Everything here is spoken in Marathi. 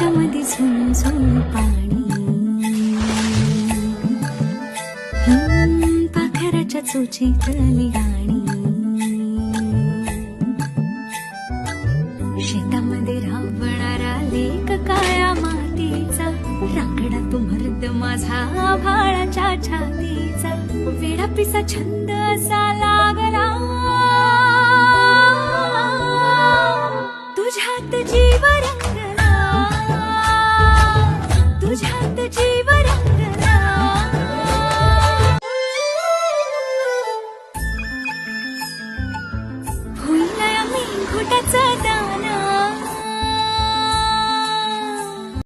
शेतामध्ये झुळझुळ पाणी, पाखराच्या चोचीतली गाणी. शेतामध्ये राबणारा लेक काळ्या मातीचा, रांगडा तो मर्द माझा भाळाच्या छातीचा. वेडा पिसा छंद असा लागला तुझ्यात जी